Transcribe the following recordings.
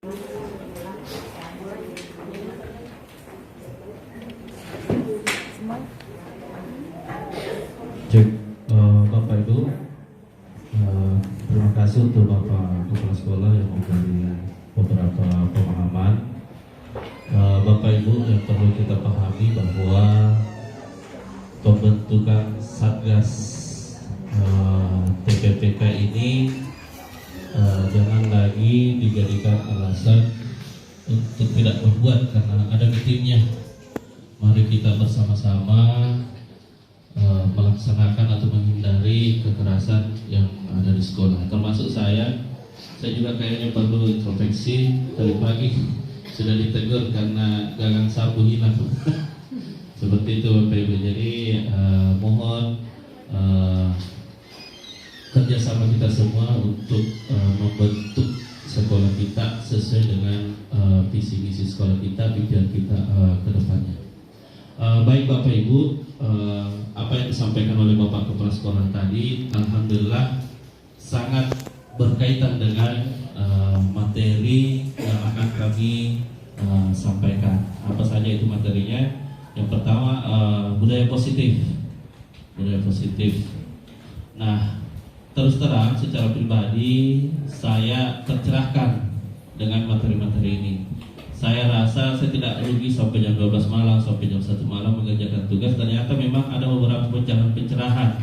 Cek, Bapak Ibu, terima kasih untuk Bapak Kepala Sekolah yang memberi beberapa pemahaman. Bapak Ibu, yang perlu kita pahami bahwa pembentukan Satgas TPPK ini jangan lagi dijadikan alasan untuk tidak berbuat karena ada meetingnya. Mari kita bersama-sama melaksanakan atau menghindari kekerasan yang ada di sekolah. Termasuk saya juga kayaknya perlu introspeksi. Tadi pagi sudah ditegur karena gagang sapu hilang. Seperti itu Bapak Ibu. Jadi mohon kerjasama kita semua untuk membentuk sekolah kita sesuai dengan visi misi sekolah kita, pikiran kita ke depannya. Baik Bapak Ibu, apa yang disampaikan oleh Bapak Kepala Sekolah tadi, alhamdulillah sangat berkaitan dengan materi yang akan kami sampaikan. Apa saja itu materinya? Yang pertama, budaya positif. Budaya positif. Nah, terus terang secara pribadi saya tercerahkan dengan materi-materi ini. Saya rasa saya tidak rugi sampai jam 12 malam, sampai jam 1 malam mengerjakan tugas. Ternyata memang ada beberapa pencerahan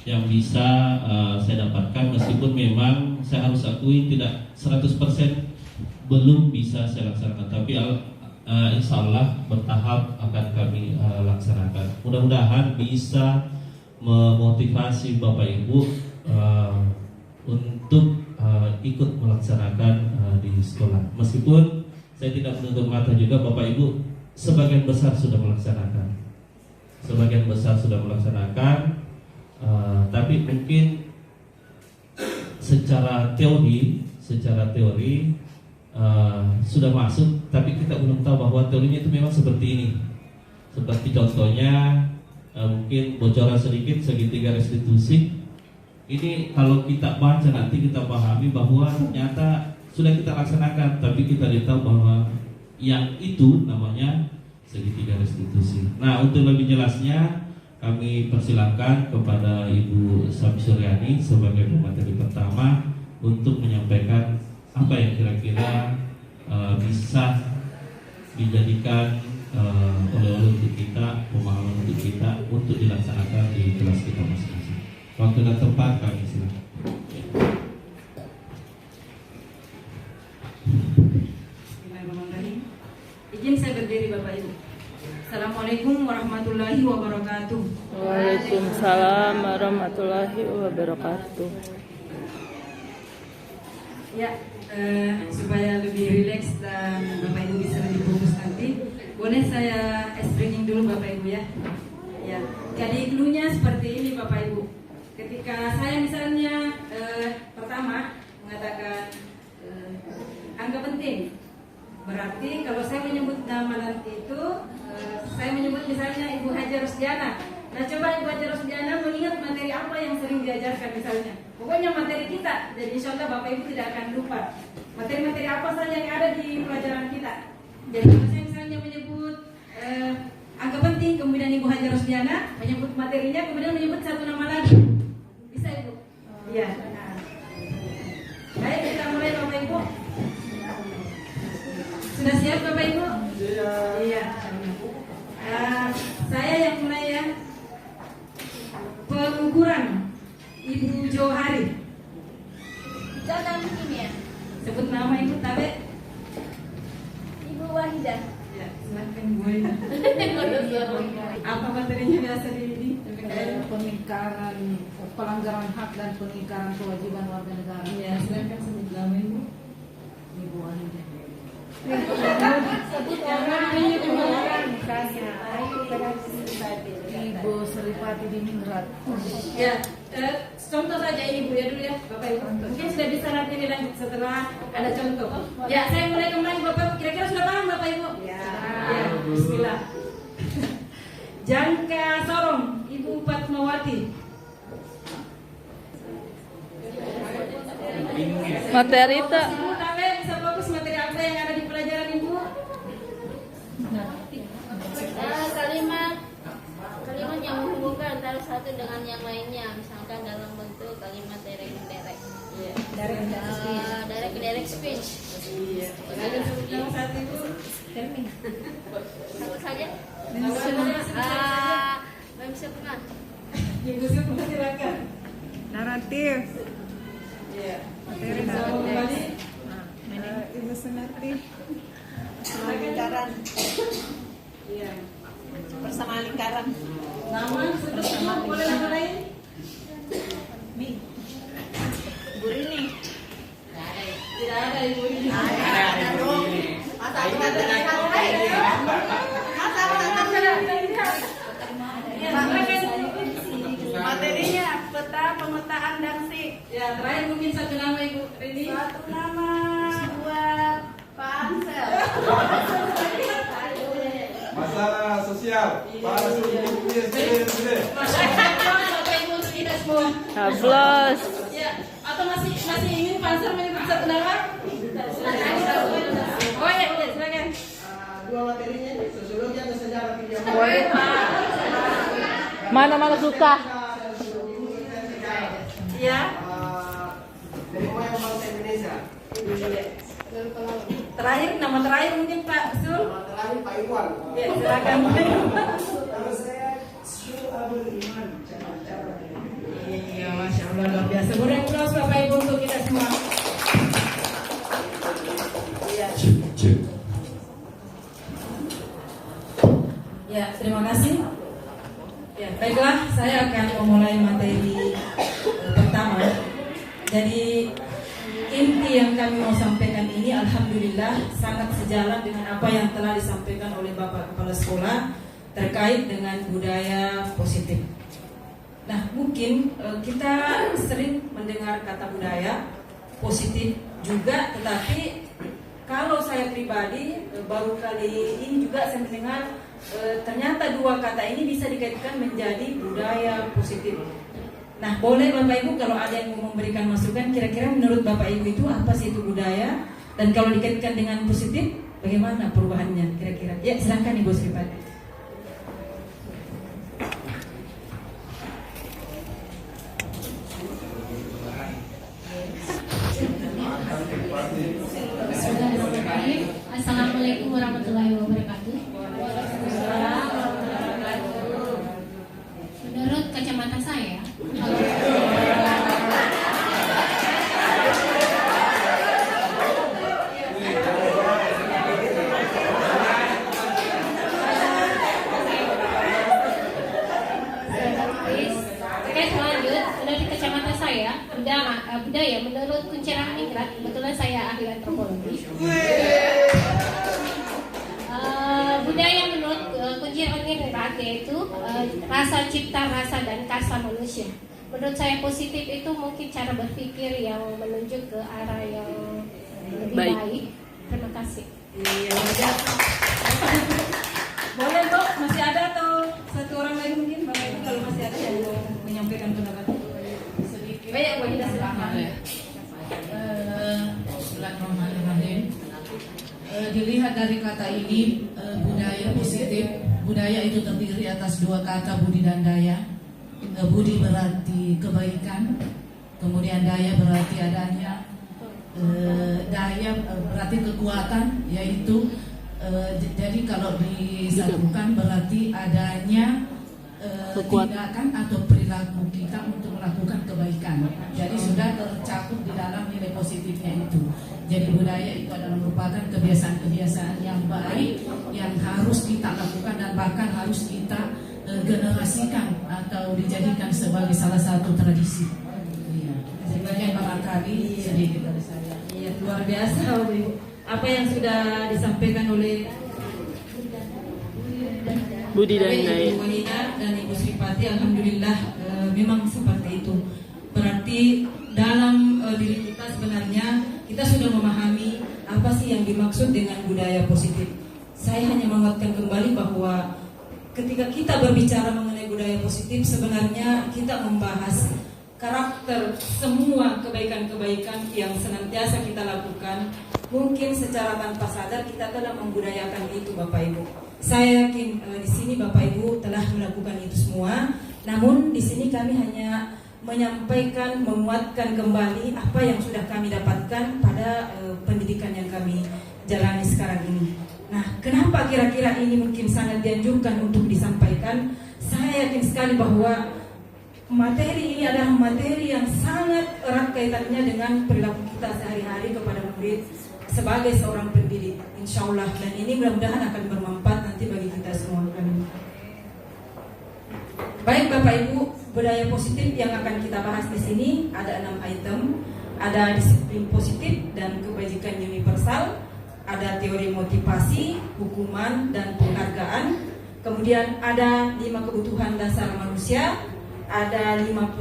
yang bisa saya dapatkan, meskipun memang saya harus akui tidak 100% belum bisa saya laksanakan, tapi insya Allah bertahap akan kami laksanakan. Mudah-mudahan bisa memotivasi Bapak Ibu untuk ikut melaksanakan di sekolah. Meskipun saya tidak menutup mata juga Bapak Ibu sebagian besar sudah melaksanakan. Sebagian besar sudah melaksanakan, tapi mungkin secara teori sudah masuk, tapi kita belum tahu bahwa teorinya itu memang seperti ini. Seperti contohnya mungkin bocoran sedikit segitiga restitusi. Ini kalau kita baca nanti kita pahami bahwa ternyata sudah kita laksanakan, tapi kita tahu bahwa yang itu namanya segitiga restitusi. Nah, untuk lebih jelasnya kami persilakan kepada Ibu Samsuryani sebagai pemateri pertama untuk menyampaikan apa yang kira-kira bisa dijadikan oleh-oleh untuk kita, pemahaman untuk kita untuk dilaksanakan di kelas kita masing-masing. Waktu dan tempat kami silakan. Izin saya berdiri Bapak Ibu. Assalamualaikum warahmatullahi wabarakatuh. Waalaikumsalam warahmatullahi wabarakatuh. Ya, supaya lebih rileks dan Bapak Ibu bisa lebih fokus nanti, boleh saya explaining dulu Bapak Ibu ya. Ya, jadi clue-nya seperti ini Bapak Ibu. Ketika saya misalnya pertama mengatakan angka penting, berarti kalau saya menyebut nama nanti itu, saya menyebut misalnya Ibu Haja Rusdiana. Nah, coba Ibu Haja Rusdiana mengingat materi apa yang sering diajarkan misalnya. Pokoknya materi kita, jadi insya Allah Bapak Ibu tidak akan lupa materi-materi apa saja yang ada di pelajaran kita. Jadi kalau saya misalnya menyebut angka penting, kemudian Ibu Haja Rusdiana menyebut materinya, kemudian menyebut satu nama lagi. Bisa Ibu? Iya. Nah. Baik, kita mulai Bapak Ibu. Sudah siap Bapak Ibu? Iya. Saya yang mulai ya. Pengukuran Ibu Johari. Jangan kimia. Sebut nama Ibu Tabe. Ibu Wahidah. Ya, silakan Ibu Wahidah. Apa materinya biasa di ini? Pengingkaran pelanggaran hak dan pengingkaran kewajiban warga negara. Ya, silakan sebut nama Ibu. Ibu Wahidah. Sebut orang misalnya Ibu Seripati Diningrat. Ya, contoh saja ini Bu ya dulu ya Bapak Ibu. Mungkin sudah bisa nanti dilanjut setelah ada contoh. Ya, saya mulai kembali Bapak. Kira-kira sudah paham Bapak Ibu? Ya. Bismillah. Jangka Sorong Ibu Fatmawati. Materi itu Ibu Tabe bisa fokus materi apa? speech. Iya. Ada sebutkan satu Ibu. Satu saja. Mbak bisa pernah. Ibu Supma silakan. Naratif. Iya. Materi Sama kembali. Ibu Sunati. Lingkaran. Iya. Bersama lingkaran. Nama sebelumnya boleh nama lain? Bu Rini. Tidak ada Ibu ini. Materinya peta pemetaan Daksi. Ya, terakhir mungkin satu nama Ibu Rini. Satu nama buat Pak Ansel. Masalah sosial. Para sosial. Bapak Ibu untuk kita semua. Haflas. Ya, atau masih ingin Panser menyebut satu nama? Oh ya, silakan. Dua materinya sosiologi atau sejarah video. Mana suka? Iya. Dari pemain bangsa Indonesia. Terakhir, nama terakhir mungkin Pak Sul. Terakhir Pak Iwan. Ya, silakan. Kalau saya Abdul Iman. Iya, Masya Allah, luar biasa. Beri aplaus Bapak Ibu untuk kita semua. Iya. Cek. Ya, terima kasih. Ya, baiklah, saya akan memulai materi pertama. Jadi inti yang kami mau sampaikan ini, alhamdulillah sangat sejalan dengan apa yang telah disampaikan oleh Bapak Kepala Sekolah terkait dengan budaya positif. Nah, mungkin kita sering mendengar kata budaya positif juga, tetapi kalau saya pribadi baru kali ini juga saya mendengar ternyata dua kata ini bisa dikaitkan menjadi budaya positif. Nah, boleh Bapak Ibu kalau ada yang mau memberikan masukan, kira-kira menurut Bapak Ibu itu apa sih itu budaya? Dan kalau dikaitkan dengan positif, bagaimana perubahannya kira-kira? Ya, silakan Ibu Sripati. Assalamualaikum warahmatullahi wabarakatuh. Menurut kacamata saya, menurut kacamata saya, budaya menurut Kuncirang Ningrat, kebetulan saya ahli antropologi. Budaya menurut Kuncirang Ningrat yaitu rasa cipta, rasa dan karsa manusia. Menurut saya positif itu mungkin cara berpikir yang menunjuk ke arah yang lebih baik. Terima kasih. Iya, boleh Dok, masih ada atau satu orang lagi mungkin Bapak Ibu kalau masih ada yang mau menyampaikan pendapat sedikit. Baik, Bu Ida silakan. Bismillahirrahmanirrahim. Dilihat dari kata ini, budaya positif. Budaya itu terdiri atas dua kata, budi dan daya. Budi berarti kebaikan, kemudian daya berarti adanya, daya berarti kekuatan, yaitu jadi kalau disatukan berarti adanya tindakan atau perilaku kita untuk melakukan kebaikan. Jadi sudah tercakup di dalam nilai positifnya itu. Jadi budaya itu adalah merupakan kebiasaan-kebiasaan yang baik yang harus kita lakukan dan bahkan harus kita generasikan atau dijadikan sebagai salah satu tradisi. Iya. Sebagai barangkali sedikit dari saya. Iya, luar biasa Bu. Apa yang sudah disampaikan oleh Budi dan Ibu Daya. Wahida dan Ibu Sripati, alhamdulillah memang seperti itu. Berarti dalam diri kita sebenarnya kita sudah memahami apa sih yang dimaksud dengan budaya positif. Saya hanya menguatkan kembali bahwa ketika kita berbicara mengenai budaya positif, sebenarnya kita membahas karakter semua kebaikan-kebaikan yang senantiasa kita lakukan. Mungkin secara tanpa sadar kita telah membudayakan itu, Bapak Ibu. Saya yakin di sini Bapak Ibu telah melakukan itu semua. Namun di sini kami hanya menyampaikan, menguatkan kembali apa yang sudah kami dapatkan pada pendidikan yang kami jalani sekarang ini. Nah, kenapa kira-kira ini mungkin sangat dianjurkan untuk disampaikan? Saya yakin sekali bahwa materi ini adalah materi yang sangat erat kaitannya dengan perilaku kita sehari-hari kepada murid sebagai seorang pendidik, insya Allah. Dan ini mudah-mudahan akan bermanfaat nanti bagi kita semua. Amin. Baik Bapak Ibu, budaya positif yang akan kita bahas di sini ada 6 item. Ada disiplin positif dan kebajikan universal, ada teori motivasi, hukuman dan penghargaan. Kemudian ada 5 kebutuhan dasar manusia, ada 5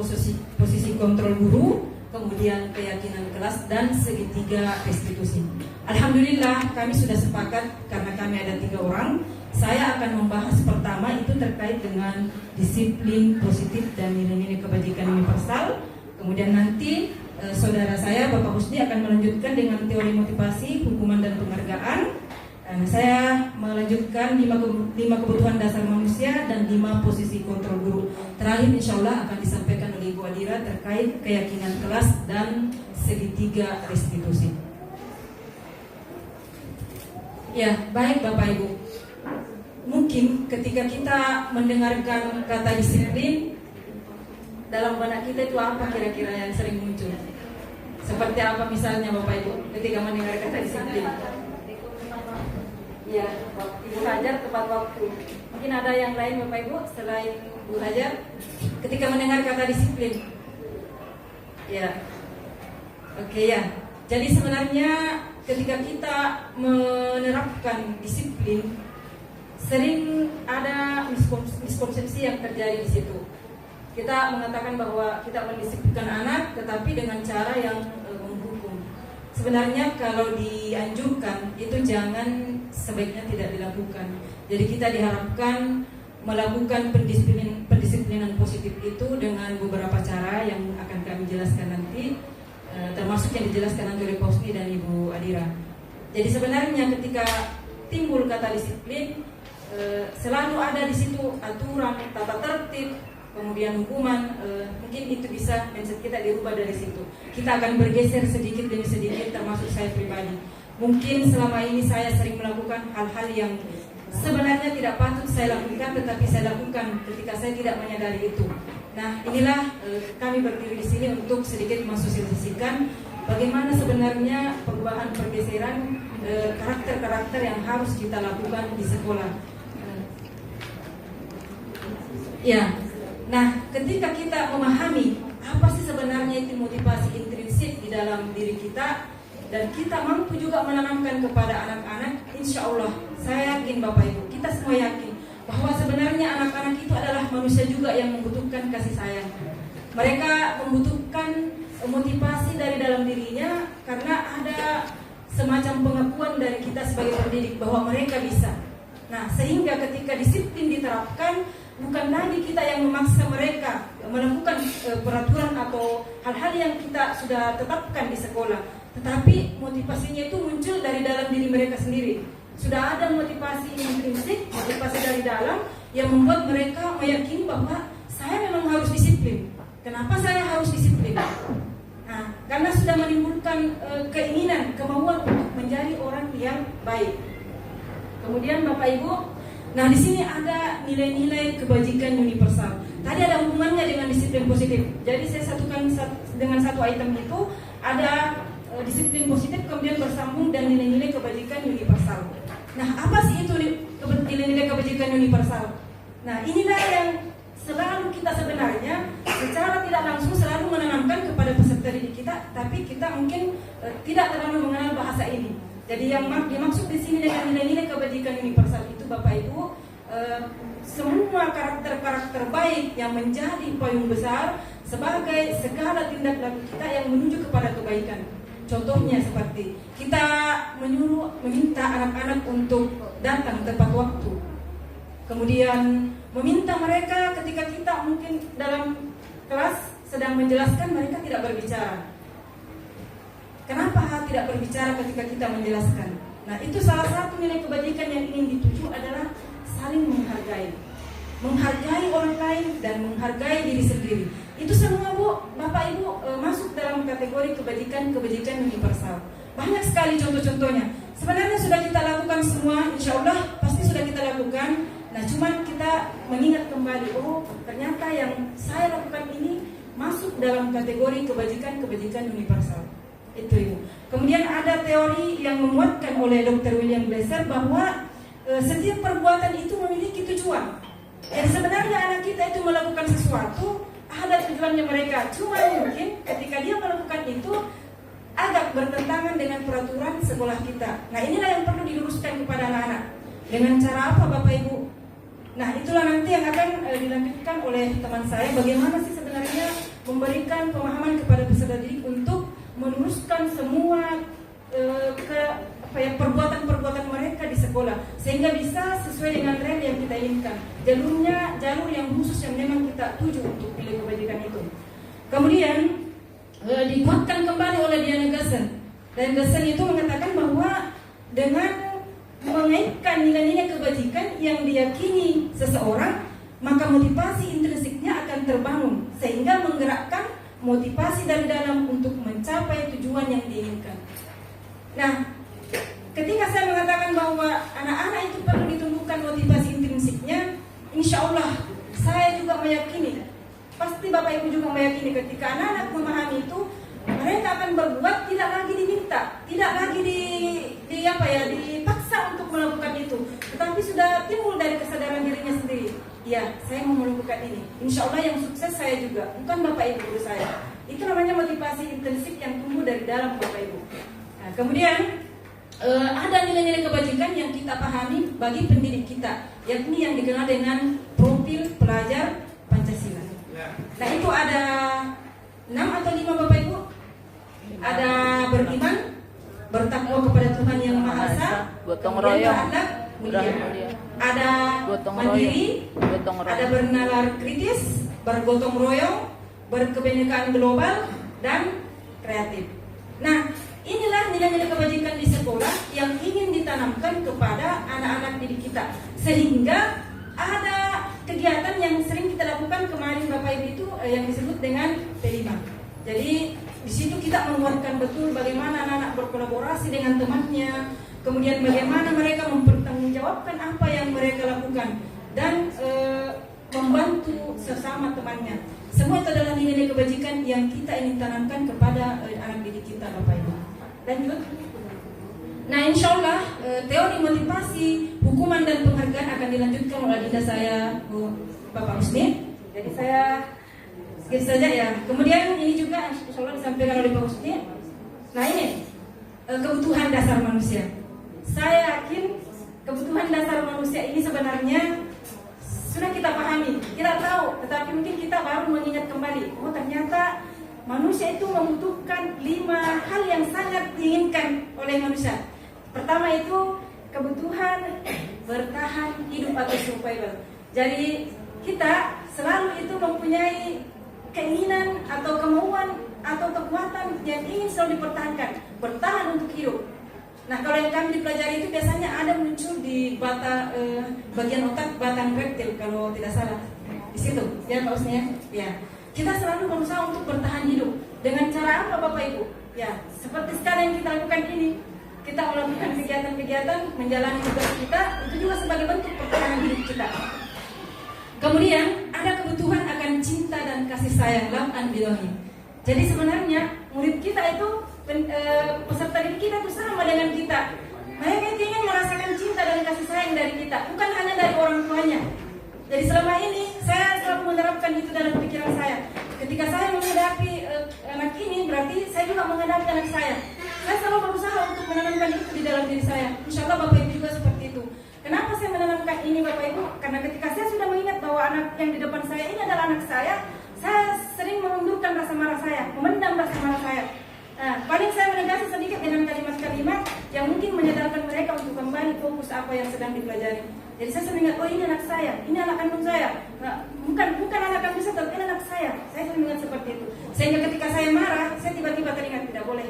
posisi kontrol guru, kemudian keyakinan kelas dan segitiga restitusi. Alhamdulillah kami sudah sepakat karena kami ada 3 orang. Saya akan membahas pertama itu terkait dengan disiplin positif dan nilai-nilai kebajikan universal. Kemudian nanti saudara saya Bapak Husni akan melanjutkan dengan teori motivasi, hukuman dan penghargaan. Dan saya melanjutkan 5 kebutuhan dasar manusia dan 5 posisi kontrol guru. Terakhir insya Allah akan disampaikan oleh Ibu Adira terkait keyakinan kelas dan segitiga restitusi. Ya, baik Bapak Ibu. Mungkin ketika kita mendengarkan kata disiplin, dalam benak kita itu apa kira-kira yang sering muncul? Seperti apa misalnya Bapak Ibu ketika mendengar kata disiplin? Ya, Ibu Hajar tepat waktu. Mungkin ada yang lain Bapak Ibu selain Bu Hajar ketika mendengar kata disiplin? Ya, oke ya. Jadi sebenarnya ketika kita menerapkan disiplin, sering ada miskonsepsi yang terjadi di situ. Kita mengatakan bahwa kita mendisiplinkan anak, tetapi dengan cara yang menghukum. Sebenarnya kalau dianjurkan itu jangan, sebaiknya tidak dilakukan. Jadi kita diharapkan melakukan pendisiplinan positif itu dengan beberapa cara yang akan kami jelaskan nanti, termasuk yang dijelaskan oleh Pak Husni dan Ibu Adira. Jadi sebenarnya ketika timbul kata disiplin, selalu ada di situ aturan, tata tertib, kemudian hukuman. Mungkin itu bisa mindset kita dirubah dari situ. Kita akan bergeser sedikit demi sedikit, termasuk saya pribadi. Mungkin selama ini saya sering melakukan hal-hal yang sebenarnya tidak patut saya lakukan, tetapi saya lakukan ketika saya tidak menyadari itu. Nah, inilah kami berdiri di sini untuk sedikit mensosialisasikan bagaimana sebenarnya perubahan pergeseran karakter-karakter yang harus kita lakukan di sekolah. Ya, nah ketika kita memahami apa sih sebenarnya itu motivasi intrinsik di dalam diri kita, dan kita mampu juga menanamkan kepada anak-anak, insya Allah saya yakin Bapak Ibu, kita semua yakin bahwa sebenarnya anak-anak itu adalah manusia juga yang membutuhkan kasih sayang. Mereka membutuhkan motivasi dari dalam dirinya karena ada semacam pengakuan dari kita sebagai pendidik bahwa mereka bisa. Nah, sehingga ketika disiplin diterapkan, bukan lagi kita yang memaksa mereka melakukan peraturan atau hal-hal yang kita sudah tetapkan di sekolah, tetapi motivasinya itu muncul dari dalam diri mereka sendiri. Sudah ada motivasi intrinsik, motivasi dari dalam yang membuat mereka meyakini bahwa saya memang harus disiplin. Kenapa saya harus disiplin? Nah, karena sudah menimbulkan keinginan, kemauan untuk menjadi orang yang baik. Kemudian Bapak Ibu, nah di sini ada nilai-nilai kebajikan universal. Tadi ada hubungannya dengan disiplin positif. Jadi saya satukan dengan satu item itu ada disiplin positif kemudian bersambung dan nilai-nilai kebajikan universal. Nah, apa sih itu nilai-nilai kebajikan universal? Nah, inilah yang selalu kita sebenarnya secara tidak langsung selalu menanamkan kepada peserta didik kita, tapi kita mungkin tidak terlalu mengenal bahasa ini. Jadi yang dimaksud di sini dengan nilai-nilai kebajikan universal itu Bapak Ibu, semua karakter-karakter baik yang menjadi payung besar sebagai segala tindak laku kita yang menuju kepada kebaikan. Contohnya seperti kita meminta anak-anak untuk datang tepat waktu. Kemudian meminta mereka ketika kita mungkin dalam kelas sedang menjelaskan mereka tidak berbicara. Kenapa tidak berbicara ketika kita menjelaskan? Nah, itu salah satu nilai kebajikan yang ingin dituju adalah saling menghargai. Menghargai orang lain dan menghargai diri sendiri. Itu semua Bu, Bapak Ibu masuk dalam kategori kebajikan universal. Banyak sekali contoh-contohnya. Sebenarnya sudah kita lakukan semua, insya Allah pasti sudah kita lakukan. Nah, cuman kita mengingat kembali, oh ternyata yang saya lakukan ini masuk dalam kategori kebajikan universal. Itu Ibu. Kemudian ada teori yang memuatkan oleh Dr. William Glasser bahwa setiap perbuatan itu memiliki tujuan. Jadi sebenarnya anak kita itu melakukan sesuatu ada tujuannya mereka. Cuma mungkin ketika dia melakukan itu agak bertentangan dengan peraturan sekolah kita. Nah, inilah yang perlu diluruskan kepada anak-anak. Dengan cara apa Bapak Ibu? Nah, itulah nanti yang akan dilanjutkan oleh teman saya. Bagaimana sih sebenarnya memberikan pemahaman kepada peserta didik untuk meluruskan semua perbuatan-perbuatan mereka di sekolah sehingga bisa sesuai dengan tren yang kita inginkan. Jalur yang khusus yang memang kita tuju untuk pilih kebajikan itu. Kemudian dikuatkan kembali oleh Diana Gassen. Dan Gassen itu mengatakan bahwa dengan mengaitkan nilai-nilai kebajikan yang diyakini seseorang, maka motivasi intrinsiknya akan terbangun sehingga menggerakkan motivasi dari dalam untuk mencapai tujuan yang diinginkan. Nah, ketika saya mengatakan bahwa anak-anak itu perlu ditumbuhkan motivasi intrinsiknya, insya Allah saya juga meyakini, pasti Bapak Ibu juga meyakini ketika anak-anak memahami itu, mereka akan berbuat tidak lagi diminta, tidak lagi dipaksa untuk melakukan itu, tetapi sudah timbul dari kesadaran dirinya sendiri. Ya, saya mau melakukan ini. Insya Allah yang sukses saya juga, bukan Bapak Ibu saya. Itu namanya motivasi intrinsik yang tumbuh dari dalam Bapak Ibu. Nah, kemudian ada nilai-nilai kebajikan yang kita pahami bagi pendidik kita, yakni yang dikenal dengan profil pelajar Pancasila. Nah, itu ada 6 atau 5 Bapak Ibu. Ada beriman, bertakwa kepada Tuhan Yang Maha Esa, gotong royong, mulia. Ada mandiri, ada bernalar kritis, bergotong royong, berkebinekaan global, dan kreatif. Nah, inilah nilai-nilai kebajikan di sekolah yang ingin ditanamkan kepada anak-anak didik kita, sehingga ada kegiatan yang sering kita lakukan kemarin Bapak Ibu itu yang disebut dengan P5. Jadi di situ kita menguatkan betul bagaimana anak-anak berkolaborasi dengan temannya, kemudian bagaimana mereka mempertanggungjawabkan apa yang mereka lakukan dan membantu sesama temannya. Semua itu adalah nilai kebajikan yang kita ingin tanamkan kepada anak didik kita Bapak Ibu. Lanjut. Nah, insya Allah teori motivasi, hukuman dan penghargaan akan dilanjutkan oleh adinda saya Bapak Husni. Jadi saya skip saja ya. Kemudian ini juga insya Allah disampaikan oleh Pak Husni. Nah, ini kebutuhan dasar manusia. Saya yakin kebutuhan dasar manusia ini sebenarnya sudah kita pahami, kita tahu, tetapi mungkin kita baru mengingat kembali. Oh, ternyata manusia itu membutuhkan 5 hal yang sangat diinginkan oleh manusia. Pertama itu kebutuhan bertahan hidup atau survival. Jadi kita selalu itu mempunyai keinginan atau kemauan atau kekuatan yang ingin selalu dipertahankan, bertahan untuk hidup. Nah, kalau yang kami dipelajari itu biasanya ada muncul di bagian otak batang reptil kalau tidak salah. Di situ, ya Pak Usni ya. Kita selalu berusaha untuk bertahan hidup. Dengan cara apa Bapak Ibu? Ya, seperti sekarang yang kita lakukan ini. Kita melakukan kegiatan-kegiatan, menjalani tugas kita, itu juga sebagai bentuk pertahanan hidup kita. Kemudian ada kebutuhan akan cinta dan kasih sayang, love and belonging. Jadi sebenarnya murid kita itu peserta didik kita itu sama dengan kita. Mereka ingin merasakan cinta dan kasih sayang dari kita, bukan hanya dari orang tuanya. Jadi selama ini saya selalu menerapkan itu dalam pikiran saya. Ketika saya menghadapi anak ini, berarti saya juga menghadapi anak saya. Saya selalu berusaha untuk menanamkan itu di dalam diri saya. Insya Allah Bapak Ibu juga seperti itu. Kenapa saya menanamkan ini Bapak Ibu? Karena ketika saya sudah mengingat bahwa anak yang di depan saya ini adalah anak saya sering mengundurkan rasa marah saya, memendam rasa marah saya. Nah, paling saya menegasi sedikit dengan kalimat-kalimat yang mungkin menyadarkan mereka untuk kembali fokus apa yang sedang dipelajari. Jadi saya sering ingat, oh ini anak saya, ini anak kandung saya. Nah, bukan anak kandung saya, tapi ini anak saya. Saya sering ingat seperti itu. Sehingga ketika saya marah, saya tiba-tiba teringat, tidak boleh.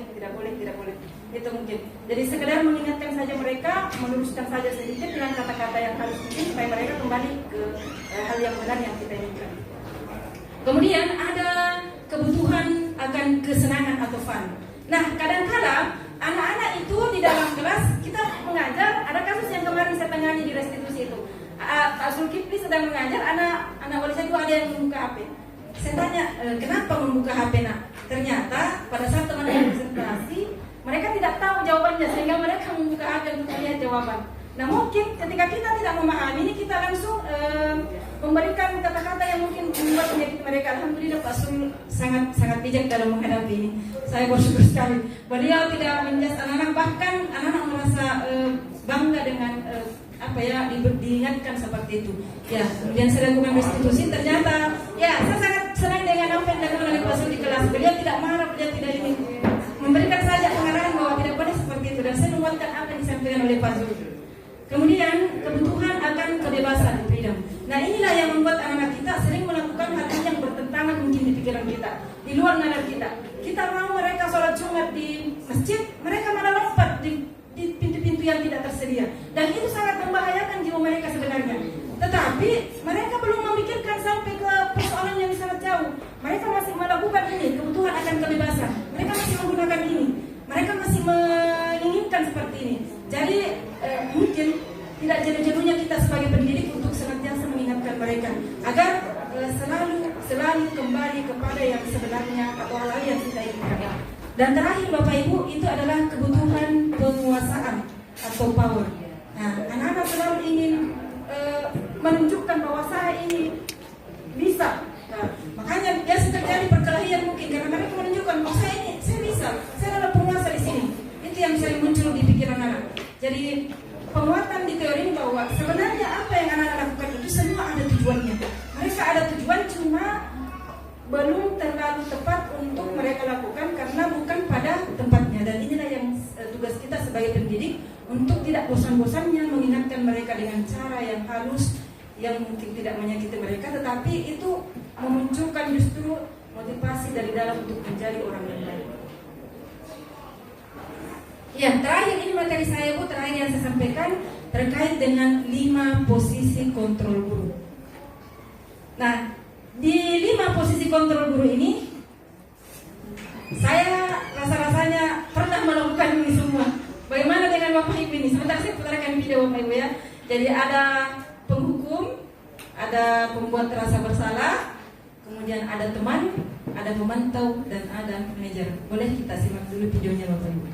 Itu mungkin. Jadi sekedar mengingatkan saja mereka, meluruskan saja sedikit dengan kata-kata yang halus mungkin supaya mereka kembali ke hal yang benar yang kita inginkan. Kemudian ada kebutuhan akan kesenangan atau fun. Nah, kadang-kadang anak-anak itu di dalam kelas kita mengajar, ada kasus yang kemarin saya tangani di restitusi itu. Pak Zulkifli sedang mengajar, anak wali saya itu ada yang membuka HP. Saya tanya, kenapa membuka HP nak? Ternyata pada saat teman-teman presentasi, mereka tidak tahu jawabannya sehingga mereka membuka HP untuk melihat jawaban. Nah, mungkin ketika kita tidak memahami ini, kita langsung memberikan kata-kata yang mungkin membuat menyakiti mereka. Alhamdulillah Pak Sul sangat bijak dalam menghadapi ini. Saya bersyukur sekali. Beliau tidak menjas anak-anak, bahkan anak-anak merasa bangga dengan diingatkan seperti itu. Ya, kemudian saya lakukan restitusi, ternyata ya saya sangat senang dengan apa yang dilakukan oleh Pak Sul di kelas. Beliau tidak marah, beliau tidak ini, memberikan saja pengarahan bahwa tidak boleh seperti itu, dan saya menguatkan apa yang disampaikan oleh Pak Sul. Kemudian kebutuhan akan kebebasan freedom. Nah, inilah yang membuat anak-anak kita sering melakukan hal yang bertentangan mungkin di pikiran kita, di luar nalar kita. Kita mau mereka sholat Jumat di masjid, mereka malah lompat di pintu-pintu yang tidak tersedia, dan itu sangat membahayakan jiwa mereka sebenarnya. Tetapi mereka belum memikirkan sampai ke persoalan yang sangat jauh. Mereka masih melakukan ini, kebutuhan akan kebebasan. Mereka masih menggunakan ini, mereka masih menginginkan seperti ini. Jadi mungkin tidak jenuh-jenuhnya kita sebagai pendidik untuk senantiasa mengingatkan mereka agar selalu kembali kepada yang sebenarnya atau hal yang kita inginkan. Dan terakhir Bapak Ibu, itu adalah kebutuhan penguasaan atau power. Nah, anak-anak selalu ingin menunjukkan bahwa saya ini bisa. Nah, makanya biasa terjadi perkelahian mungkin karena mereka menunjukkan bahwa saya bisa, saya adalah penguasa di sini. Itu yang sering muncul di pikiran anak. Jadi penguatan di teori ini bahwa sebenarnya apa yang anak-anak lakukan itu semua ada tujuannya. Mereka ada tujuan, cuma belum terlalu tepat untuk mereka lakukan karena bukan pada tempatnya. Dan inilah yang tugas kita sebagai pendidik, untuk tidak bosan-bosannya mengingatkan mereka dengan cara yang halus, yang mungkin tidak menyakiti mereka, tetapi itu memunculkan justru motivasi dari dalam untuk menjadi orang yang baik. Ya, terakhir ini materi saya Bu, terakhir yang saya sampaikan terkait dengan 5 posisi kontrol guru. Nah, di 5 posisi kontrol guru ini, saya rasa-rasanya pernah melakukan ini semua. Bagaimana dengan Bapak Ibu ini? Sebentar saya putarkan video Bapak Ibu ya. Jadi ada penghukum, ada pembuat rasa bersalah, kemudian ada teman, ada pemantau, dan ada manajer. Boleh kita simak dulu videonya Bapak Ibu.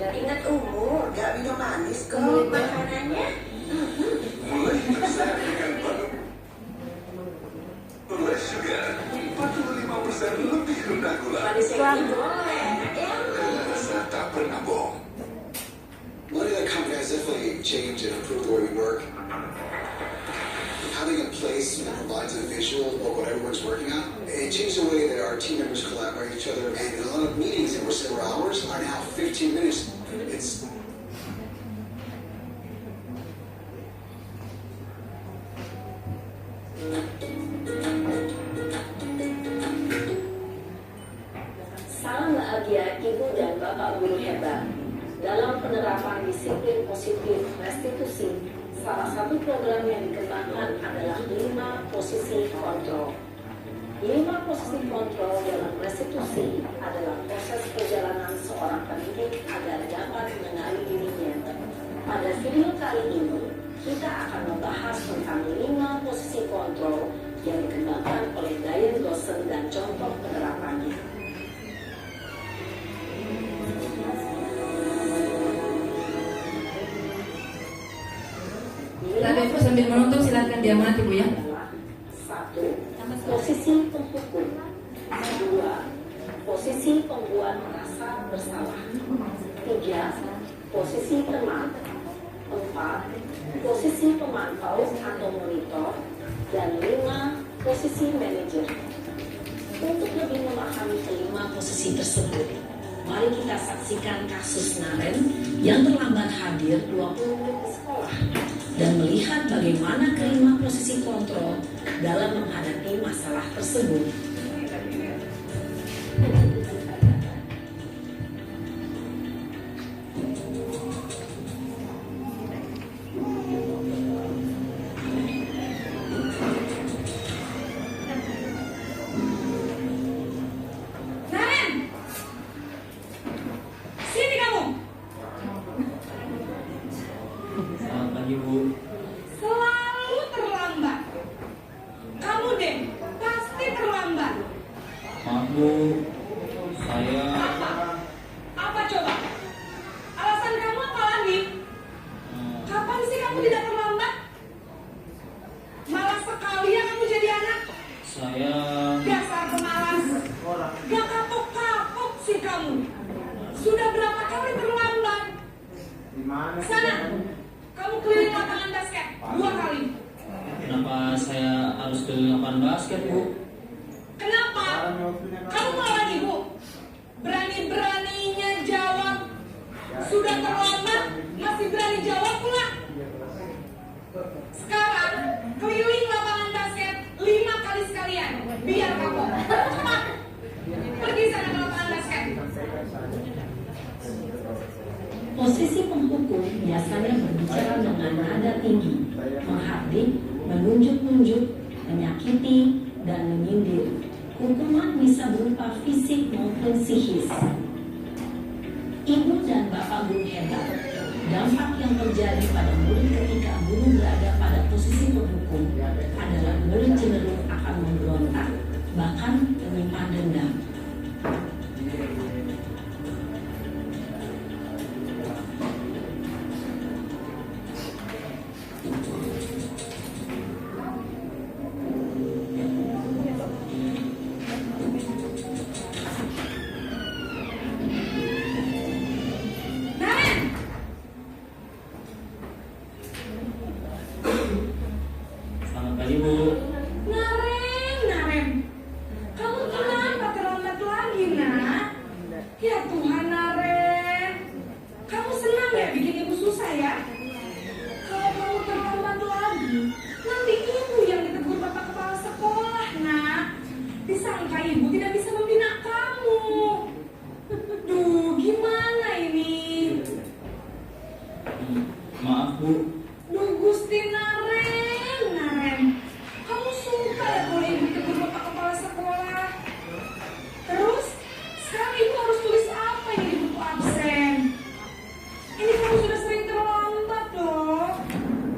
Ingat umur, gak minum manis kok makanannya. Less sugar, 45% lebih rendah gula. Rasa tak pernah bohong. Learning that company has definitely changed and improved the way we work. Having a place that provides a visual of what everyone's working on, it changed the way that our team members collaborate with each other. And a lot of meetings that were several hours are now 15 minutes. It's Salam bahagia Ibu dan Bapak guru hebat. Dalam penerapan disiplin positif restitusi, salah satu program yang dikembangkan adalah 5 posisi kontrol. 5 posisi kontrol dalam restitusi adalah proses perjalanan seorang pendidik agar dapat mengenali dirinya. Pada video kali ini, kita akan membahas tentang 5 posisi kontrol yang dikembangkan oleh Diane Lawson dan contoh penerapannya. Bapak Ibu sambil menonton silakan diamati Bu ya. 1. Posisi penghukum. 2. Posisi pembuat rasa bersalah. 3. Posisi teman. 4. Posisi pemantau atau monitor. Dan 5. Posisi manajer. Untuk lebih memahami kelima posisi tersebut, Mari kita saksikan kasus Naren yang terlambat hadir 20 menit ke sekolah dan melihat bagaimana kelima posisi kontrol dalam menghadapi masalah tersebut. Selalu terlambat. Kamu deh, pasti terlambat. Maaf Bu, saya... Apa coba? Alasan kamu apa lagi? Kapan sih kamu tidak terlambat? Malas sekali ya kamu jadi anak. Saya... Dasar pemalas. Gak kapok-kapok sih kamu. Sudah berapa kali terlambat? Sana, kamu keliling lapangan basket 2 kali. Kenapa saya harus ke lapangan basket Bu? Kenapa? Kamu malah ibu. Berani-beraninya jawab. Sudah terlambat, masih berani jawab pula. Sekarang keliling lapangan basket 5 kali sekalian. Biar kamu cepat pergi sana ke lapangan basket. Posisi penghukum biasanya berbicara dengan nada tinggi, menghardik, menunjuk-nunjuk, menyakiti, dan menyindir. Hukuman bisa berupa fisik maupun psikis. Ibu dan bapak guru hebat. Dampak yang terjadi pada murid ketika guru berada pada posisi penghukum adalah murid cenderung akan memberontak, bahkan menyimpan dendam. Selamat pagi Bu. Naren, kamu kenapa terlambat lagi, nak? Ya Tuhan, Naren, kamu senang ya bikin ibu susah ya? Kalau kamu terlambat lagi, nanti ibu yang ditegur bapak kepala sekolah, nak. Disangka ibu tidak bisa membina kamu. Duh, gimana ini? Maaf Bu. Duh, Gusti Naren, kamu suka ya kalau ibu ditegur bapak kepala sekolah? Terus, sekarang ibu harus tulis apa ini di buku absen? Ini kamu sudah sering terlambat loh.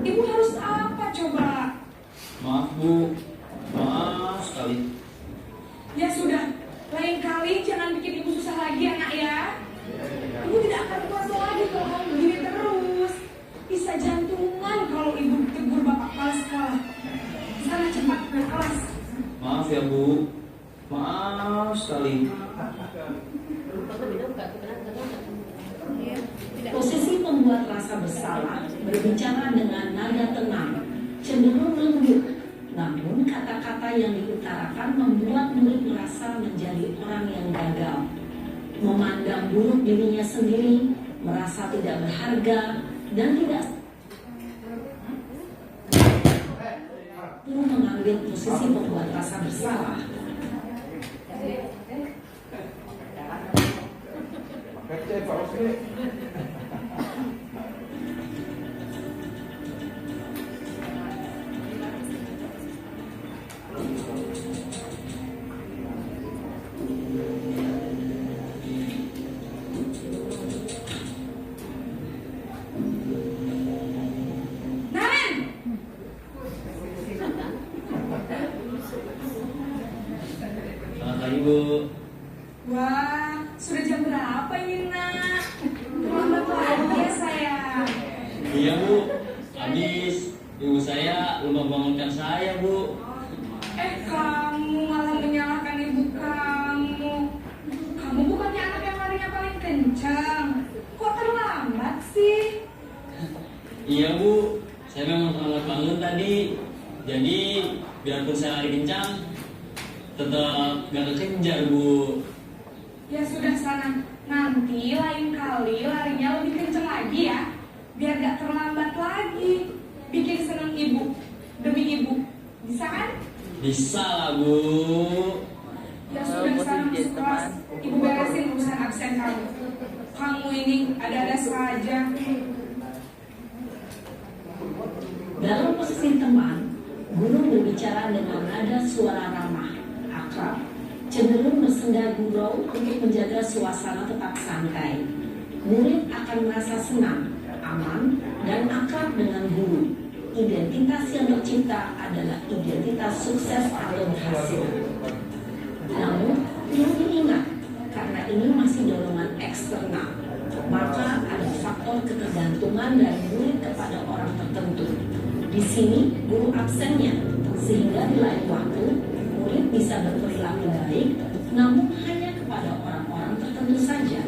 Ibu harus apa coba? Maaf Bu. Maaf sekali. Ya sudah, lain kali jangan bikin ibu susah lagi anak ya. Ibu tidak akan kuat lagi kalau kamu begini terus. Bisa jantungan kalau ibu ditegur bapak kepala sekolah. Sana cepat ke kelas. Maaf ya Bu. Maaf sekali. Posisi pembuat rasa bersalah berbicara dengan nada tenang, cenderung lembut. Namun kata-kata yang diutarakan membuat murid merasa menjadi orang yang gagal, memandang buruk dirinya sendiri, merasa tidak berharga, dan tidak perlu mengambil posisi pembuat rasa bersalah. Selamat pagi Bu. Wah, sudah jam berapa ini, nak? Terlambat lagi ya, sayang. Iya Bu. Habis ibu saya lupa bangunkan saya Bu. Kamu malah menyalahkan ibu kamu. Kamu bukannya anak yang larinya paling kencang. Kok terlambat sih? Iya Bu. Saya memang terlambat bangun tadi. Jadi biarpun saya lari kencang, tetap gak kekejar Bu. Ya sudah, sana. Nanti lain kali larinya lebih kenceng lagi ya, biar gak terlambat lagi. Bikin seneng ibu, demi ibu. Bisa kan? Bisa lah, Bu. Ya sudah, sekarang masuk kelas. Ibu beresin urusan absen kamu. Kamu ini ada-ada saja. Dalam posisi teman, guru berbicara dengan nada suara ramah, akrab, cenderung bersenda gurau untuk menjaga suasana tetap santai. Murid akan merasa senang, aman, dan akrab dengan guru. Identitas yang tercipta adalah identitas sukses atau berhasil. Namun, perlu diingat, karena ini masih dorongan eksternal, maka ada faktor ketergantungan dari murid kepada orang tertentu. Di sini, guru absennya, sehingga di lain waktu, murid bisa berperilaku baik, namun hanya kepada orang-orang tertentu saja.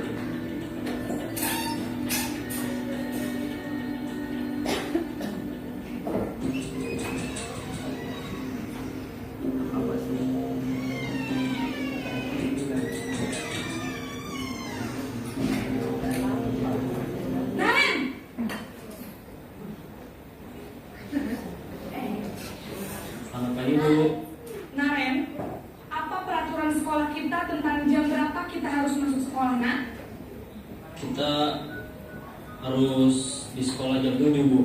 Selamat pagi, Bu. Naren, apa peraturan sekolah kita tentang jam berapa kita harus masuk sekolah, nak? Kita harus di sekolah jam 7, Bu.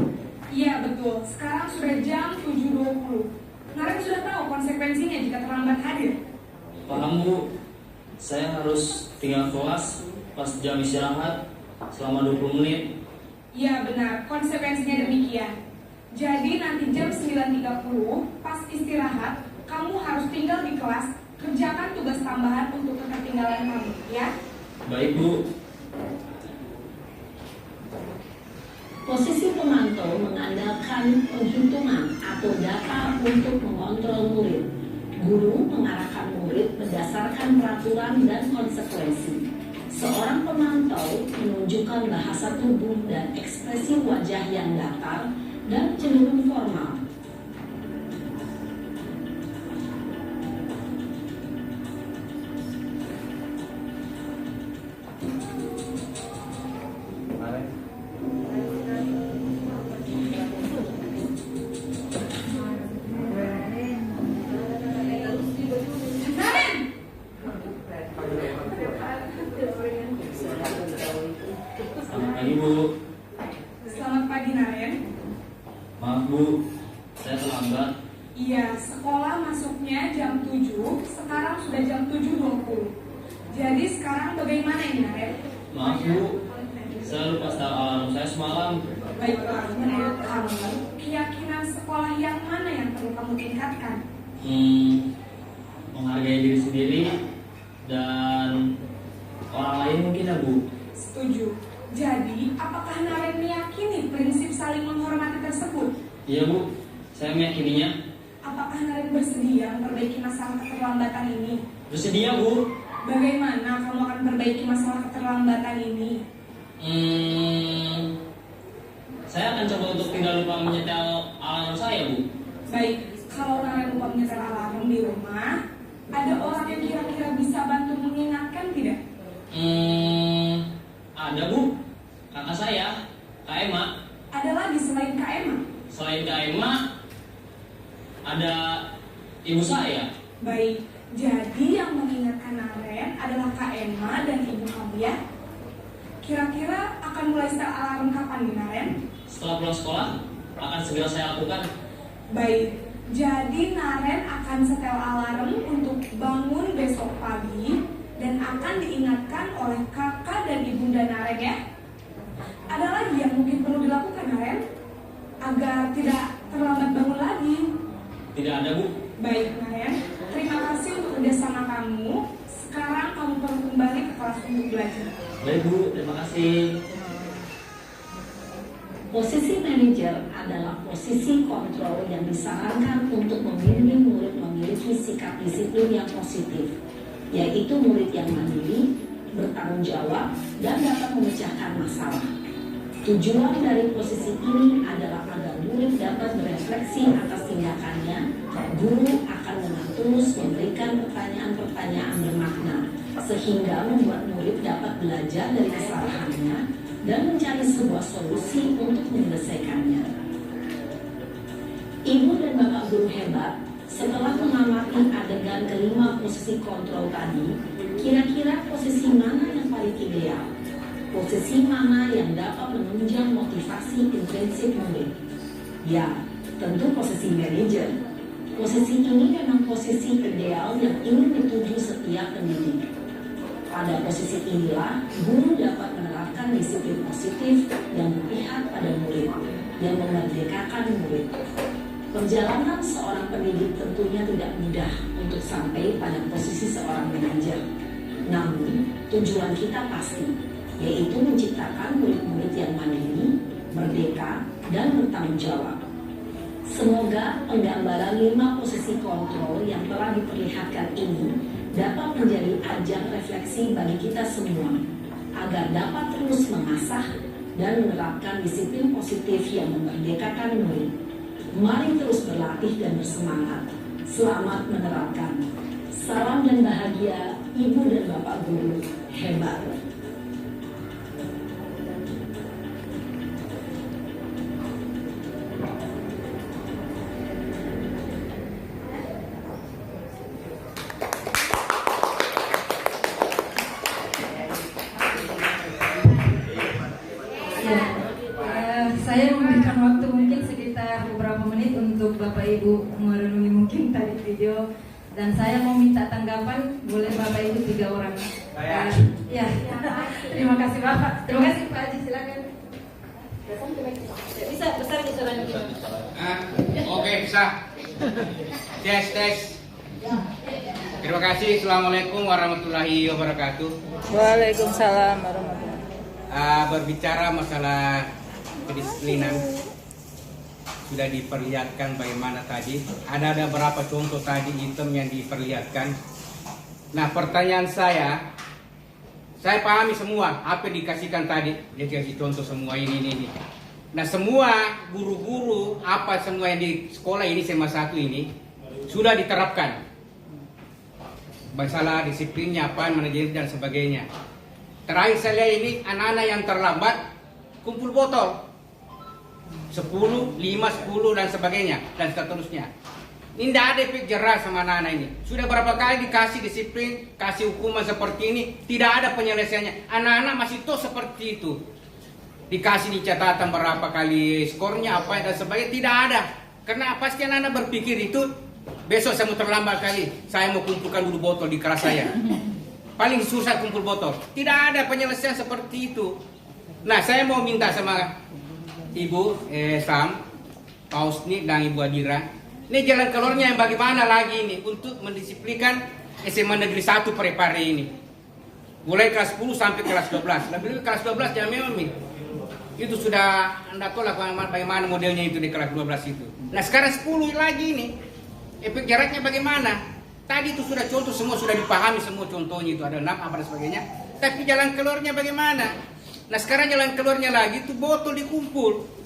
Iya betul, sekarang sudah jam 7.20. Naren sudah tahu konsekuensinya jika terlambat hadir. Paham, Bu. Saya harus tinggal kelas pas jam istirahat selama 20 menit. Iya benar, konsekuensinya demikian. Jadi nanti jam 9.30 pas istirahat, kamu harus tinggal di kelas, kerjakan tugas tambahan untuk ketertinggalan kamu, ya? Baik, Bu. Posisi pemantau mengandalkan penghitungan atau data untuk mengontrol murid. Guru mengarahkan murid berdasarkan peraturan dan konsekuensi. Seorang pemantau menunjukkan bahasa tubuh dan ekspresi wajah yang datar dan cenderung formal. Selamat pagi, Bu. Selamat pagi, Naren. Maaf, Bu. Saya terlambat. Iya, sekolah masuknya jam 7, sekarang sudah jam 7.20. Jadi sekarang bagaimana ini, Naren? Maaf, Bu. Saya lupa setel alarm saya semalam. Baiklah, menurut kamu, keyakinan sekolah yang mana yang perlu kamu tingkatkan? Menghargai diri sendiri dan orang lain mungkin ya, Bu. Setuju. Jadi, apakah Naren meyakini prinsip saling menghormati tersebut? Iya, Bu. Saya meyakininya. Apakah Naren bersedia memperbaiki masalah keterlambatan ini? Bersedia, Bu. Bagaimana kamu akan memperbaiki masalah keterlambatan ini? Saya akan coba untuk tidak lupa menyetel alarm saya, Bu. Baik, kalau Naren lupa menyetel alarm di rumah, ada orang yang kira-kira bisa bantu mengingatkan tidak? Ada, Bu. Kakak saya, Kak Emma. Ada lagi selain Kak Emma? Selain Kak Emma, ada ibu saya. Baik, jadi yang mengingatkan Naren adalah Kak Emma dan ibu kamu ya? Kira-kira akan mulai setel alarm kapan nih, Naren? Setelah pulang sekolah, akan segera saya lakukan. Baik, jadi Naren akan setel alarm untuk bangun besok pagi dan akan diingatkan oleh kakak dan ibunda Naren ya. Ada lagi yang mungkin perlu dilakukan, Naren, agar tidak terlambat bangun lagi? Tidak ada, Bu. Baik, Naren, terima kasih untuk kerjasama kamu. Sekarang kamu perlu kembali ke kelas untuk belajar. Baik, Bu. Terima kasih. Posisi manajer adalah posisi kontrol yang disarankan untuk membimbing murid memiliki sikap disiplin yang positif, yaitu murid yang mandiri, bertanggung jawab, dan dapat memecahkan masalah. Tujuan dari posisi ini adalah agar murid dapat berefleksi atas tindakannya. Guru akan dengan tulus memberikan pertanyaan-pertanyaan bermakna, sehingga membuat murid dapat belajar dari kesalahannya dan mencari sebuah solusi untuk menyelesaikannya. Ibu dan Bapak guru hebat, setelah mengamati adegan kelima posisi kontrol tadi, kira-kira posisi mana yang paling ideal? Posisi mana yang dapat menunjang motivasi intrinsik murid? Ya, tentu posisi manajer. Posisi ini memang posisi ideal yang ingin dituju setiap pendidik. Pada posisi inilah, guru dapat menerapkan disiplin positif yang berpihak pada murid, yang memerdekakan murid. Perjalanan seorang pendidik tentunya tidak mudah untuk sampai pada posisi seorang manajer. Namun, tujuan kita pasti, yaitu menciptakan murid-murid yang mandiri, merdeka, dan bertanggung jawab. Semoga penggambaran 5 posisi kontrol yang telah diperlihatkan ini dapat menjadi ajang refleksi bagi kita semua, agar dapat terus mengasah dan menerapkan disiplin positif yang memerdekakan murid. Mari terus berlatih dan bersemangat. Selamat menerapkan. Salam dan bahagia, Ibu dan Bapak guru hebat. Saya memberikan waktu mungkin sekitar beberapa menit untuk Bapak Ibu merenungi mungkin tadi video, dan saya mau minta tanggapan, boleh Bapak Ibu 3 orang. Ya, terima kasih Bapak. Terima kasih Pak Haji, silakan. Bisa besar di suaranya. Oke, bisa. Tes. Terima kasih. Assalamualaikum warahmatullahi wabarakatuh. Waalaikumsalam warahmatullahi wabarakatuh. Berbicara masalah kedisiplinan, sudah diperlihatkan bagaimana tadi. Ada beberapa contoh tadi item yang diperlihatkan. Nah, pertanyaan saya pahami semua apa yang dikasihkan tadi. Dia kasih contoh semua ini. Nah, semua guru-guru apa semua yang di sekolah ini SMA 1 ini sudah diterapkan. Masalah disiplinnya apa, manajemen dan sebagainya. Terakhir saya lihat ini anak-anak yang terlambat kumpul botol 10, 5, 10 dan sebagainya dan seterusnya. Ini tidak ada efek jerah sama anak-anak ini. Sudah berapa kali dikasih disiplin, kasih hukuman seperti ini, tidak ada penyelesaiannya. Anak-anak masih toh seperti itu. Dikasih di catatan berapa kali skornya apa dan sebagainya, tidak ada. Karena pasti anak-anak berpikir itu, besok saya mau terlambat kali, saya mau kumpulkan dulu botol di kelas saya. Paling susah kumpul botol. Tidak ada penyelesaian seperti itu. Nah, saya mau minta sama Ibu Sam, Pak Husni dan Ibu Adira, ini jalan keluarnya yang bagaimana lagi ini untuk mendisiplinkan SMA Negeri 1 Parepare ini. Mulai kelas 10 sampai kelas 12. Lebih kelas 12 jangan memang itu sudah Anda tahu lah bagaimana modelnya itu di kelas 12 itu. Nah, sekarang 10 lagi ini. Efek jaraknya bagaimana? Tadi itu sudah contoh semua sudah dipahami semua contohnya itu ada 6 apa dan sebagainya. Tapi jalan keluarnya bagaimana? Nah, sekarang jalan keluarnya lagi itu botol dikumpul.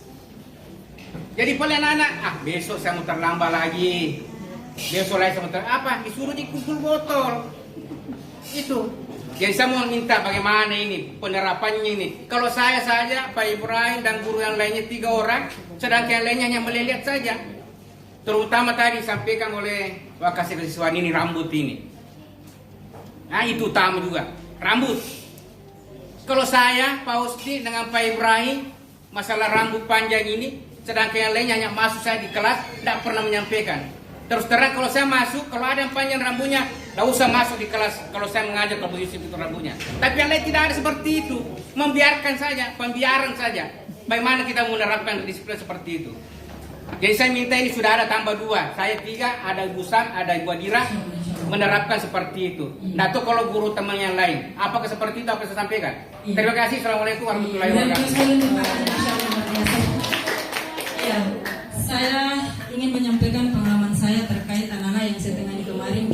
Jadi paling anak-anak, besok saya mau terlambat lagi. Besok lagi saya mau apa? Disuruh dikumpul botol. Itu. Jadi saya mau minta bagaimana ini penerapannya ini. Kalau saya saja, Pak Ibrahim dan guru yang lainnya 3 orang, sedangkan yang lainnya hanya melihat saja. Terutama tadi disampaikan oleh Wakasih siswa ini rambut ini. Nah, itu utama juga, rambut. Kalau saya, Pak Husni dengan Pak Ibrahim, masalah rambut panjang ini, sedangkan yang lainnya hanya masuk saya di kelas, tidak pernah menyampaikan. Terus terang kalau saya masuk, kalau ada yang panjang rambutnya, tidak usah masuk di kelas. Kalau saya mengajar kalau begitu itu rambutnya. Tapi yang lain tidak ada seperti itu, membiarkan saja, pembiaran saja. Bagaimana kita menerapkan disiplin seperti itu? Jadi saya minta ini sudah ada tambah 2, saya 3, ada Ibu Sam, ada Ibu Adira, menerapkan seperti itu. Nah, itu kalau guru teman yang lain, apakah seperti itu apa saya sampaikan? Terima kasih. Assalamualaikum warahmatullahi wabarakatuh. Ya, saya ingin menyampaikan pengalaman saya terkait anak-anak yang saya tangani kemarin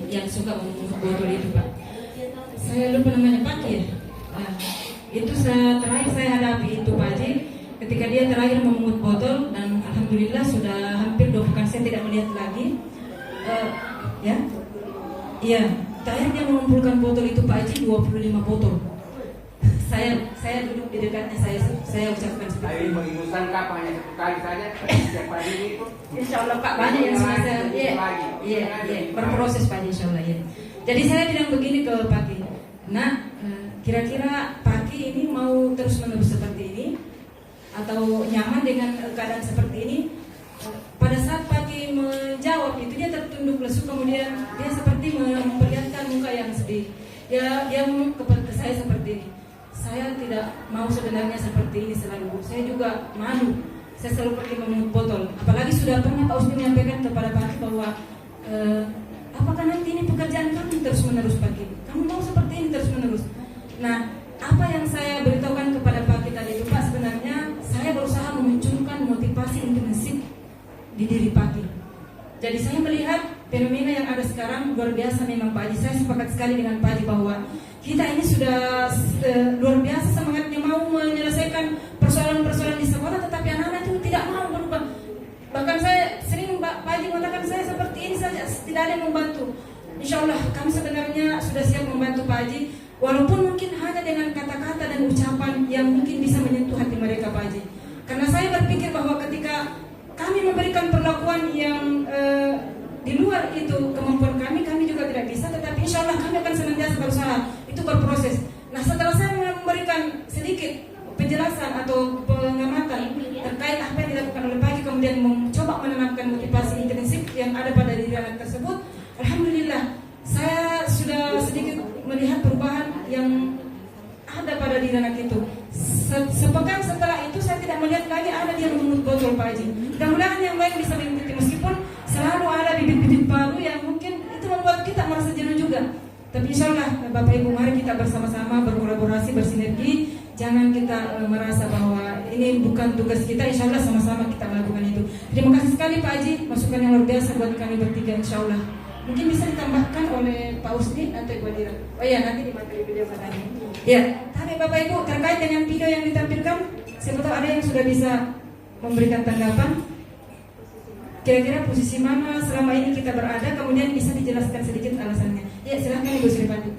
yang suka memungut botol itu, Pak. Saya lupa namanya Pak ya. Itu terakhir saya hadapi itu Pak Haji, ketika dia terakhir memungut botol dan alhamdulillah sudah hampir 2 pekan saya tidak melihat lagi. Iya, terakhir dia mengumpulkan botol itu Pak Haji 25 botol. Saya duduk di dekatnya, saya ucapkan seperti Ayo mengingusan kapan hanya satu kali saja setiap pagi itu. Insya Allah Pak, banyak yang sudah saya berproses Pak Insya Allah ya. Jadi saya bilang begini ke Paki, nah kira-kira Paki ini mau terus menerus seperti ini atau nyaman dengan keadaan seperti ini? Pada saat Paki menjawab itu dia tertunduk lesu, kemudian dia seperti memperlihatkan muka yang sedih. Dia ngomong kepada saya seperti ini, saya tidak mau sebenarnya seperti ini selalu. Saya juga malu. Saya selalu pergi memungut botol. Apalagi sudah pernah Pak Usni menyampaikan kepada Paki bahwa apakah nanti ini pekerjaan kamu terus menerus Paki? Kamu mau seperti ini terus menerus? Nah, apa yang saya beritahukan kepada Paki tadi itu Pak, sebenarnya saya berusaha memunculkan motivasi intrinsik di diri Paki. Jadi saya melihat fenomena yang ada sekarang luar biasa memang Pak Haji. Saya sepakat sekali dengan Pak Haji bahwa kita ini sudah luar biasa semangatnya mau menyelesaikan persoalan-persoalan di sekolah, tetapi anak-anak itu tidak mau berubah. Bahkan saya sering Pak Haji mengatakan saya seperti ini saja, tidak ada yang membantu. Insya Allah kami sebenarnya sudah siap membantu Pak Haji, walaupun mungkin hanya dengan kata-kata dan ucapan yang mungkin bisa menyentuh hati mereka Pak Haji. Karena saya berpikir bahwa ketika kami memberikan perlakuan yang di luar itu kemampuan kami juga tidak bisa, tetapi insya Allah kami akan senantiasa berusaha, itu berproses. Nah setelah saya memberikan sedikit penjelasan atau pengamatan terkait apa yang dilakukan oleh Pagi, kemudian mencoba menanamkan motivasi intrinsik yang ada pada diri anak tersebut, alhamdulillah saya sudah sedikit melihat perubahan yang ada pada diri anak itu. Sepekan setelah itu saya tidak melihat lagi ada dia memungut botol Pak Haji. Mudah-mudahan yang lain bisa mengikuti, meskipun selalu ada bibit-bibit baru yang mungkin itu membuat kita merasa jenuh juga. Tapi insya Allah Bapak Ibu, mari kita bersama-sama berkolaborasi, bersinergi. Jangan kita merasa bahwa ini bukan tugas kita. Insya Allah sama-sama kita melakukan itu. Terima kasih sekali Pak Haji, masukan yang luar biasa buat kami bertiga insya Allah. Mungkin bisa ditambahkan oleh Pak Usni atau Ibu Adira. Oh iya, nanti di materi video katanya. Ya, tapi Bapak Ibu terkait dengan video yang ditampilkan, siapa tahu ada yang sudah bisa memberikan tanggapan. Kira-kira posisi mana selama ini kita berada, kemudian bisa dijelaskan sedikit alasannya. Ya, silahkan Ibu Sripati.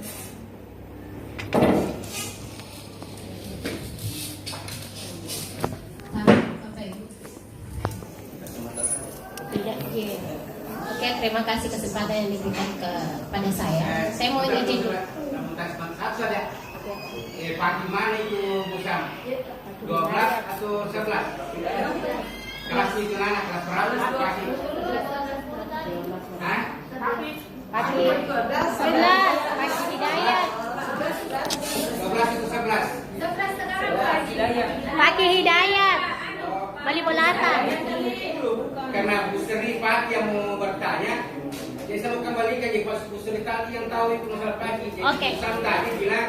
Oke, terima kasih kesempatan yang diberikan kepada saya. Saya mau izin dulu. Pagi mana itu Busam? 12 atau 11? Kelas itu anak kelas berapa? Pagi. Hah? Pagi 11, Pagi Hidayat. 12 itu 11. 11 sekarang Pagi Hidayat. Bali Bolata. Karena Bu Sri Pati yang mau bertanya, jadi saya mau kembalikan jadi pas Bu Sri Pati yang tahu itu masalah Pagi. Jadi Busam tadi bilang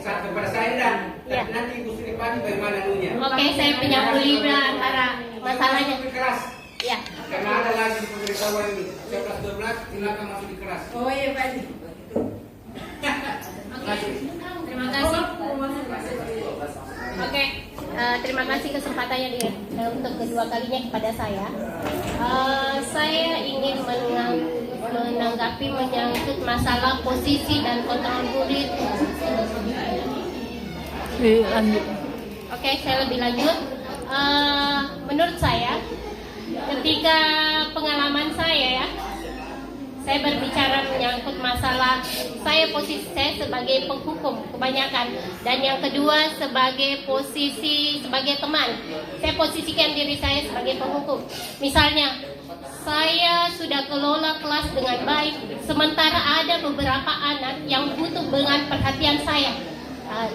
kepada saya dan nanti Bu Sri Pati bagaimana nunya. Oke, saya penyambung antara masalahnya. Keras. Ya. Karena ada lagi pemberitahuan 11-12 silakan masuk di keras. Oh iya Pak. Terima kasih. Oke, terima kasih kesempatannya untuk kedua kalinya kepada saya. Saya ingin menanggapi menyangkut masalah posisi dan kontrol murid. Oke, saya lebih lanjut. Menurut saya, ketika pengalaman saya saya berbicara menyangkut masalah posisi saya sebagai penghukum kebanyakan, dan yang kedua sebagai posisi sebagai teman. Saya posisikan diri saya sebagai penghukum. Misalnya, saya sudah kelola kelas dengan baik, sementara ada beberapa anak yang butuh dengan perhatian saya.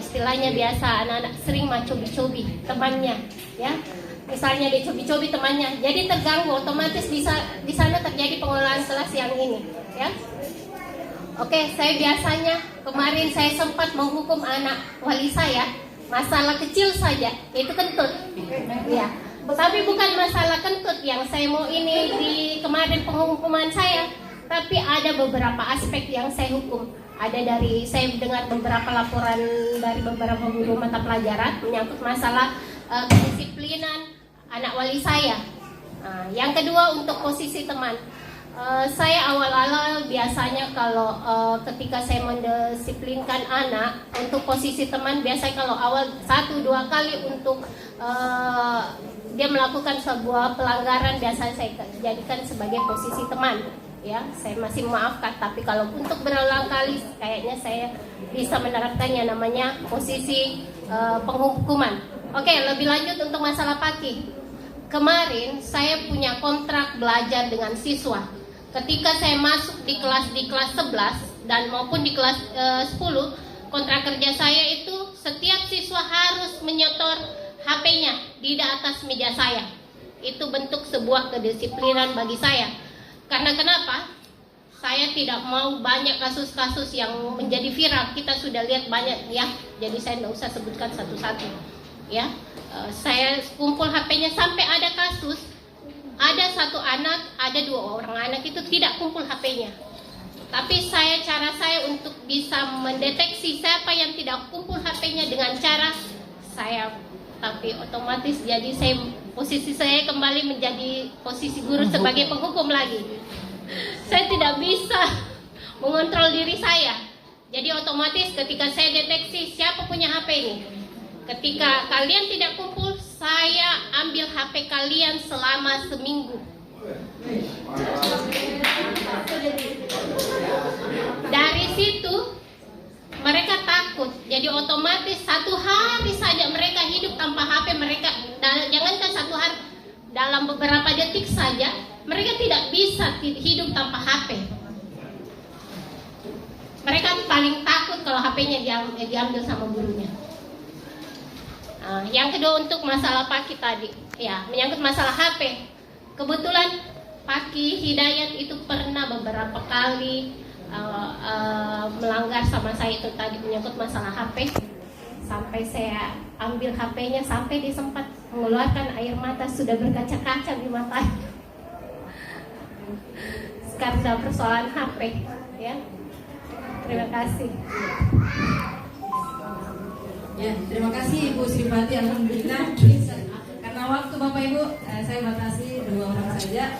Istilahnya biasa anak-anak sering cobi-cobi temannya, ya. Misalnya dia cobi-cobi temannya, jadi terganggu, otomatis di sana terjadi pengelolaan kelas yang ini, ya. Oke, saya biasanya kemarin saya sempat menghukum anak wali saya, masalah kecil saja, yaitu kentut, ya. Tapi bukan masalah kentut yang saya mau ini di kemarin penghukuman saya, tapi ada beberapa aspek yang saya hukum. Ada saya dengar beberapa laporan dari beberapa guru mata pelajaran menyangkut masalah kedisiplinan anak wali saya. Yang kedua untuk posisi teman, saya awal-awal biasanya kalau ketika saya mendisiplinkan anak untuk posisi teman, biasanya kalau awal 1-2 kali untuk dia melakukan sebuah pelanggaran, biasanya saya jadikan sebagai posisi teman. Ya, saya masih memaafkan, tapi kalau untuk berulang kali kayaknya saya bisa menerapkannya namanya posisi penghukuman. Oke, lebih lanjut untuk masalah Paki. Kemarin saya punya kontrak belajar dengan siswa. Ketika saya masuk di kelas 11 dan maupun di kelas 10, kontrak kerja saya itu setiap siswa harus menyetor HP-nya di atas meja saya. Itu bentuk sebuah kedisiplinan bagi saya. Karena kenapa? Saya tidak mau banyak kasus-kasus yang menjadi viral. Kita sudah lihat banyak ya. Jadi saya tidak usah sebutkan satu-satu. Ya, saya kumpul HP-nya sampai ada kasus. Ada 1 anak, ada 2 orang anak itu tidak kumpul HP-nya. Tapi cara saya untuk bisa mendeteksi siapa yang tidak kumpul HP-nya dengan cara saya. Tapi otomatis jadi posisi saya kembali menjadi posisi guru sebagai penghukum lagi. Saya tidak bisa mengontrol diri saya. Jadi otomatis ketika saya deteksi siapa punya HP ini, ketika kalian tidak kumpul, saya ambil HP kalian selama seminggu. Dari situ mereka takut. Jadi otomatis 1 hari saja mereka hidup tanpa HP mereka. Jangankan 1 hari, dalam beberapa detik saja mereka tidak bisa hidup tanpa HP. Mereka paling takut kalau HP-nya diambil sama gurunya. Yang kedua untuk masalah Paki tadi, ya menyangkut masalah HP. Kebetulan Paki Hidayat itu pernah beberapa kali melanggar sama saya itu tadi menyangkut masalah HP. Sampai saya ambil HP-nya sampai dia sempat mengeluarkan air mata, sudah berkaca-kaca di matanya. Karena persoalan HP, ya. Terima kasih. Ya, terima kasih Ibu Sripati. Alhamdulillah. Karena waktu Bapak Ibu, saya batasi 2 orang saja.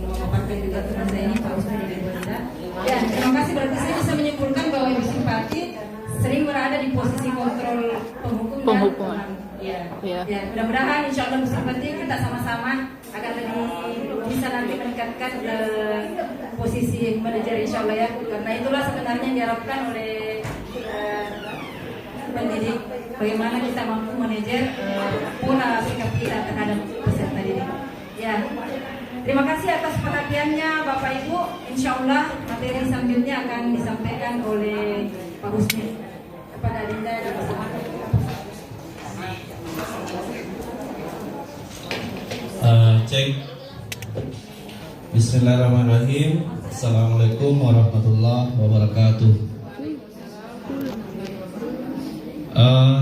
Memaparkan juga teman saya ini, Pak Usman dan Ibu Nida. Ya, terima kasih. Berarti saya bisa menyimpulkan bahwa Ibu Sripati sering berada di posisi kontrol penghukuman. Ya. Mudah-mudahan Insya Allah Ibu Sripati kita sama-sama akan lebih bisa nanti meningkatkan posisi manajer Insya Allah ya. Karena itulah sebenarnya yang diharapkan oleh pendidik, bagaimana kita mampu manajer pola sikap kita terhadap peserta didik. Ya, terima kasih atas perhatiannya Bapak Ibu. Insya Allah materi selanjutnya akan disampaikan oleh Pak Husni kepada Dinda dan bersama. Cek. Bismillahirrahmanirrahim. Assalamualaikum warahmatullahi wabarakatuh.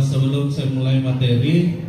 Sebelum saya mulai materi,